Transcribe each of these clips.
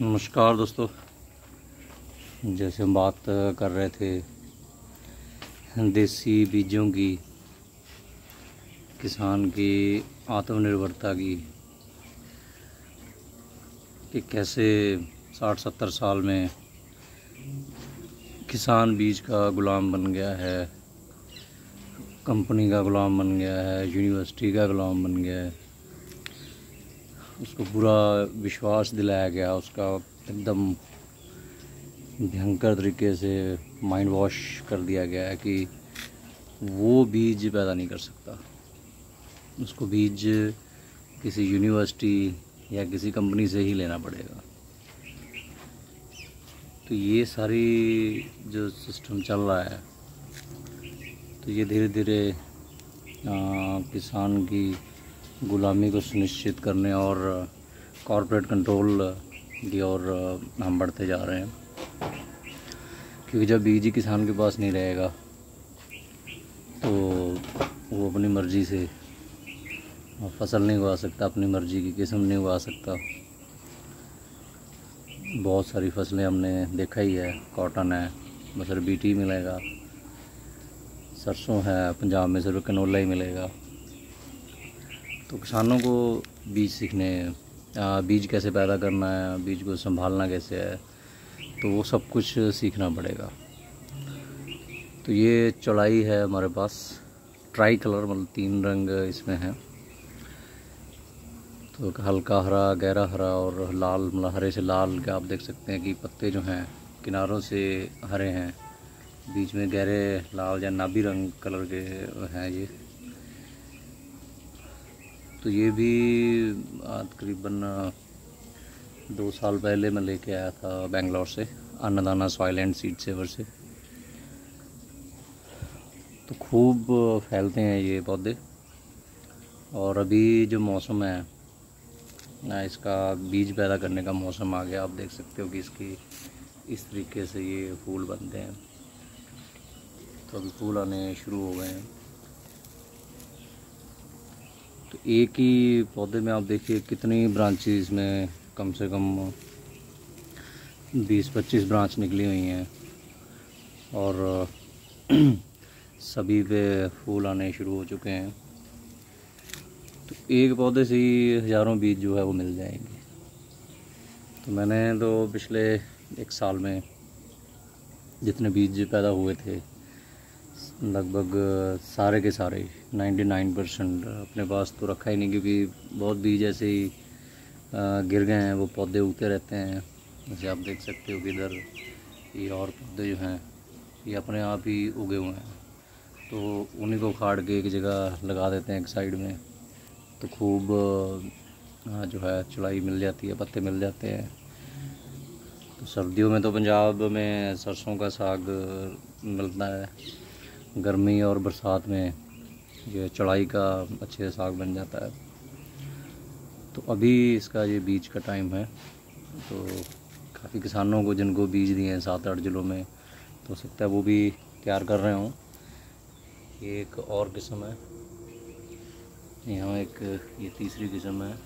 नमस्कार दोस्तों। जैसे हम बात कर रहे थे देसी बीजों की, किसान की आत्मनिर्भरता की, कि कैसे 60-70 साल में किसान बीज का गुलाम बन गया है, कंपनी का गुलाम बन गया है, यूनिवर्सिटी का गुलाम बन गया है। उसको पूरा विश्वास दिलाया गया, उसका एकदम भयंकर तरीके से माइंड वॉश कर दिया गया है कि वो बीज पैदा नहीं कर सकता। उसको बीज किसी यूनिवर्सिटी या किसी कंपनी से ही लेना पड़ेगा। तो ये सारी जो सिस्टम चल रहा है, तो ये धीरे धीरे किसान की गुलामी को सुनिश्चित करने और कॉरपोरेट कंट्रोल की ओर हम बढ़ते जा रहे हैं। क्योंकि जब बीज ही किसान के पास नहीं रहेगा तो वो अपनी मर्ज़ी से फसल नहीं उगा सकता, अपनी मर्ज़ी की किस्म नहीं उगा सकता। बहुत सारी फसलें हमने देखा ही है, कॉटन है, बस बीटी मिलेगा, सरसों है, पंजाब में सिर्फ कनोला ही मिलेगा। तो किसानों को बीज सीखने, बीज कैसे पैदा करना है, बीज को संभालना कैसे है, तो वो सब कुछ सीखना पड़ेगा। तो ये चौलाई है हमारे पास, ट्राई कलर, मतलब 3 रंग इसमें हैं। तो हल्का हरा, गहरा हरा और लाल, मतलब हरे से लाल के आप देख सकते हैं कि पत्ते जो हैं किनारों से हरे हैं, बीच में गहरे लाल या नाभी रंग कलर के हैं ये। तो ये भी तकरीबन 2 साल पहले मैं लेके आया था बेंगलोर से, अन्नदाना सॉइल एंड सीड सेवर से। तो खूब फैलते हैं ये पौधे। और अभी जो मौसम है ना, इसका बीज पैदा करने का मौसम आ गया। आप देख सकते हो कि इसकी इस तरीके से ये फूल बनते हैं। तो अभी फूल आने शुरू हो गए हैं। तो एक ही पौधे में आप देखिए कितनी ब्रांचेस में, कम से कम 20-25 ब्रांच निकली हुई हैं और सभी पे फूल आने शुरू हो चुके हैं। तो एक पौधे से ही हज़ारों बीज जो है वो मिल जाएंगे। तो मैंने तो पिछले 1 साल में जितने बीज पैदा हुए थे, लगभग सारे के सारे 99% अपने पास तो रखा ही नहीं, क्योंकि बहुत बीज ऐसे ही गिर गए हैं, वो पौधे उगते रहते हैं। जैसे आप देख सकते हो कि इधर ये और पौधे जो हैं ये अपने आप ही उगे हुए हैं। तो उन्हीं को उखाड़ के एक जगह लगा देते हैं एक साइड में, तो खूब जो है चौलाई मिल जाती है, पत्ते मिल जाते हैं। तो सर्दियों में तो पंजाब में सरसों का साग मिलता है, गर्मी और बरसात में ये चौलाई का अच्छे से साग बन जाता है। तो अभी इसका ये बीज का टाइम है। तो काफ़ी किसानों को जिनको बीज दिए हैं 7-8 जिलों में, तो हो सकता है वो भी तैयार कर रहे हों। ये एक और किस्म है, यहाँ एक ये तीसरी किस्म है।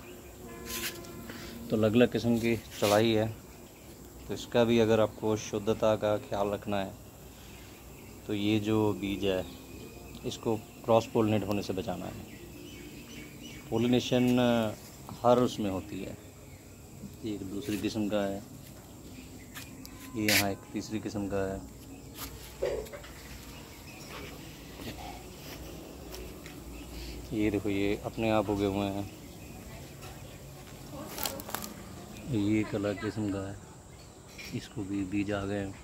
तो अलग अलग किस्म की चौलाई है। तो इसका भी अगर आपको शुद्धता का ख्याल रखना है तो ये जो बीज है इसको क्रॉस पोलिनेट होने से बचाना है। पोलिनेशन हर उसमें होती है। ये एक दूसरी किस्म का है, ये यहाँ एक तीसरी किस्म का है। ये देखो, ये अपने आप उगे हुए हैं। ये एक अलग किस्म का है, इसको भी बीज आ गए हैं।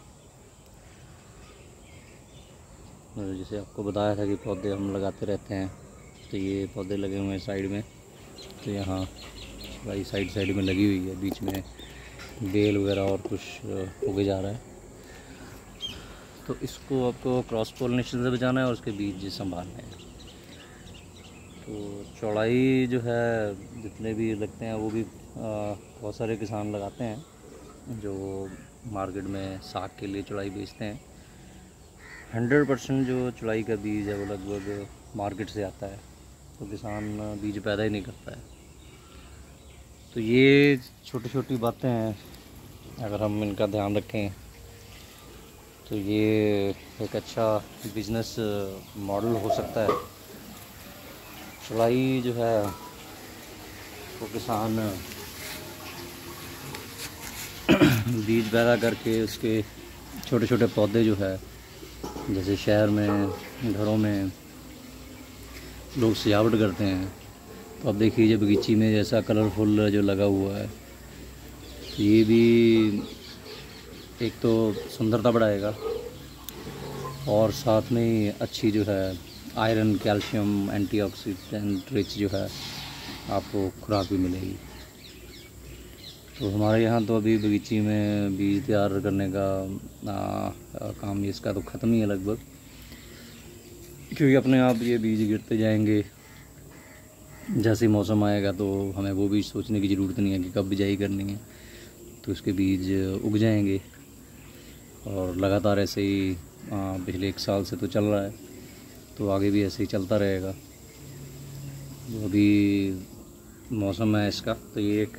जैसे आपको बताया था कि पौधे हम लगाते रहते हैं, तो ये पौधे लगे हुए हैं साइड में। तो यहाँ भाई साइड में लगी हुई है, बीच में बेल वगैरह और कुछ उगे जा रहा है। तो इसको आपको क्रॉस पोलिनेशन से बचाना है और उसके बीज संभालने हैं। तो चौलाई जो है जितने भी लगते हैं वो भी बहुत सारे किसान लगाते हैं जो मार्केट में साग के लिए चौलाई बेचते हैं। 100% जो चौलाई का बीज है वो लगभग मार्केट से आता है, तो किसान बीज पैदा ही नहीं करता है। तो ये छोटी छोटी बातें हैं अगर हम इनका ध्यान रखें तो ये एक अच्छा बिजनेस मॉडल हो सकता है। चुलाई जो है वो किसान बीज पैदा करके उसके छोटे छोटे पौधे जो है, जैसे शहर में घरों में लोग सजावट करते हैं, तो आप देखिए बगीची में जैसा कलरफुल जो लगा हुआ है, तो ये भी एक तो सुंदरता बढ़ाएगा और साथ में ही अच्छी जो है आयरन, कैल्शियम, एंटीऑक्सीडेंट रिच जो है आपको खुराक भी मिलेगी। तो हमारे यहाँ तो अभी बगीची में बीज तैयार करने का काम इसका तो ख़त्म ही है लगभग, क्योंकि अपने आप ये बीज गिरते जाएंगे। जैसे मौसम आएगा तो हमें वो भी सोचने की ज़रूरत नहीं है कि कब बिजाई करनी है, तो उसके बीज उग जाएंगे। और लगातार ऐसे ही पिछले 1 साल से तो चल रहा है, तो आगे भी ऐसे ही चलता रहेगा। तो अभी मौसम है इसका, तो ये एक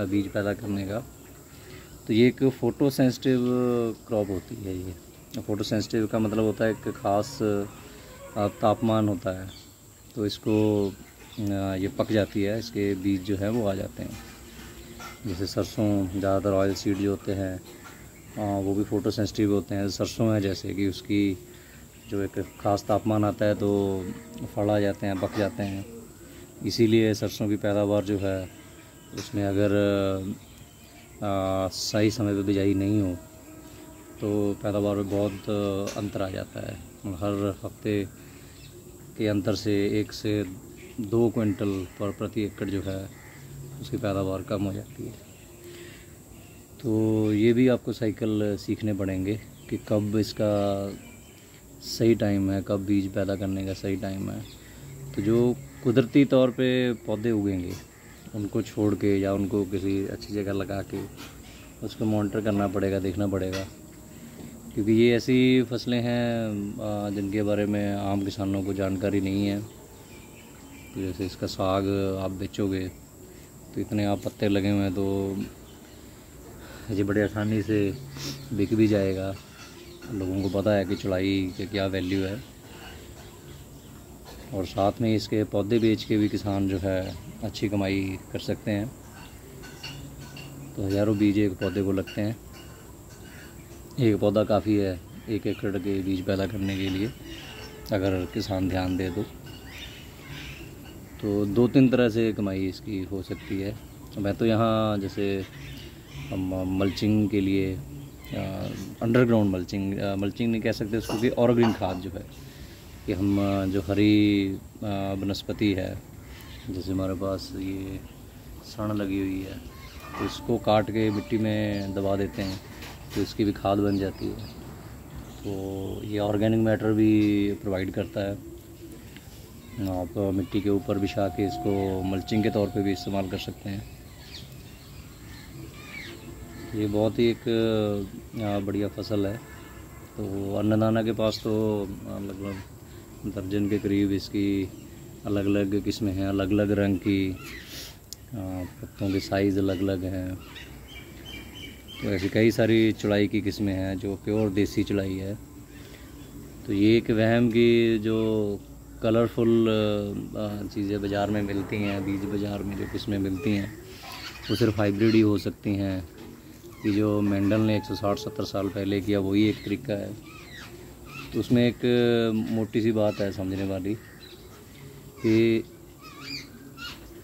बीज पैदा करने का, तो ये एक फ़ोटो सेंसिटिव क्रॉप होती है। ये फ़ोटो सेंसिटिव का मतलब होता है एक ख़ास तापमान होता है, तो इसको ये पक जाती है, इसके बीज जो है वो आ जाते हैं। जैसे सरसों, ज़्यादातर ऑयल सीड जो होते हैं वो भी फ़ोटो सेंसिटिव होते हैं। सरसों है जैसे कि उसकी जो एक ख़ास तापमान आता है तो फल आ जाते हैं, पक जाते हैं। इसीलिए सरसों की पैदावार जो है उसमें अगर सही समय पे बिजाई नहीं हो तो पैदावार में बहुत अंतर आ जाता है। हर हफ्ते के अंतर से 1 से 2 क्विंटल पर प्रति एकड़ जो है उसकी पैदावार कम हो जाती है। तो ये भी आपको साइकिल सीखने पड़ेंगे कि कब इसका सही टाइम है, कब बीज पैदा करने का सही टाइम है। तो जो कुदरती तौर पे पौधे उगेंगे उनको छोड़ के या उनको किसी अच्छी जगह लगा के उसको मॉनिटर करना पड़ेगा, देखना पड़ेगा, क्योंकि ये ऐसी फसलें हैं जिनके बारे में आम किसानों को जानकारी नहीं है। तो जैसे इसका साग आप बेचोगे तो इतने आप पत्ते लगे हुए हैं तो ये बड़े आसानी से बिक भी जाएगा। लोगों को पता है कि चुलाई की क्या वैल्यू है, और साथ में इसके पौधे बेच के भी किसान जो है अच्छी कमाई कर सकते हैं। तो हज़ारों बीज एक पौधे को लगते हैं, एक पौधा काफ़ी है 1 एकड़ के बीज पैदा करने के लिए, अगर किसान ध्यान दे तो 2-3 तरह से कमाई इसकी हो सकती है। मैं तो यहाँ जैसे हम मल्चिंग के लिए अंडरग्राउंड मल्चिंग नहीं कह सकते उसको, कि ऑर्गेनिक खाद जो है कि हम जो हरी वनस्पति है, जैसे हमारे पास ये सड़ लगी हुई है तो इसको काट के मिट्टी में दबा देते हैं तो इसकी भी खाद बन जाती है। तो ये ऑर्गेनिक मैटर भी प्रोवाइड करता है। आप मिट्टी के ऊपर बिछा के इसको मल्चिंग के तौर पे भी इस्तेमाल कर सकते हैं। ये बहुत ही एक बढ़िया फसल है। तो अन्नदाना के पास तो लगभग दर्जन के करीब इसकी अलग अलग किस्में हैं, अलग अलग रंग की, पत्तों के साइज़ अलग अलग हैं। तो ऐसी कई सारी चुलाई की किस्में हैं जो प्योर देसी चुलाई है। तो ये एक वहम की जो कलरफुल चीज़ें बाज़ार में मिलती हैं, बीज बाज़ार में जो किस्में मिलती हैं वो सिर्फ हाइब्रिड ही हो सकती हैं। कि जो मेंडल ने 160-70 साल पहले किया वही एक तरीका है। तो उसमें एक मोटी सी बात है समझने वाली कि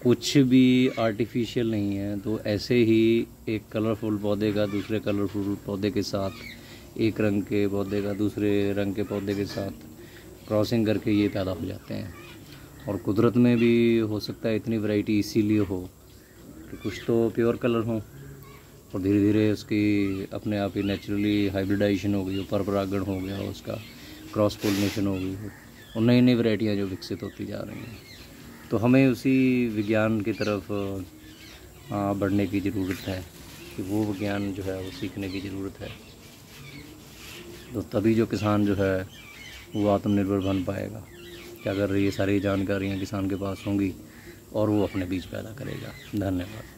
कुछ भी आर्टिफिशियल नहीं है। तो ऐसे ही एक कलरफुल पौधे का दूसरे कलरफुल पौधे के साथ, एक रंग के पौधे का दूसरे रंग के पौधे के साथ क्रॉसिंग करके ये पैदा हो जाते हैं। और कुदरत में भी हो सकता है इतनी वैरायटी इसीलिए हो कि कुछ तो प्योर कलर हों और धीरे धीरे उसकी अपने आप ही नेचुरली हाइब्रिडाइजेशन हो गई, पर परागण हो गया, उसका क्रॉस पोलिनेशन हो गई और नई नई वैरायटियाँ जो विकसित होती जा रही हैं। तो हमें उसी विज्ञान की तरफ बढ़ने की ज़रूरत है कि वो विज्ञान जो है वो सीखने की ज़रूरत है। तो तभी जो किसान जो है वो आत्मनिर्भर बन पाएगा कि अगर ये सारी जानकारियाँ किसान के पास होंगी और वो अपने बीज पैदा करेगा। धन्यवाद।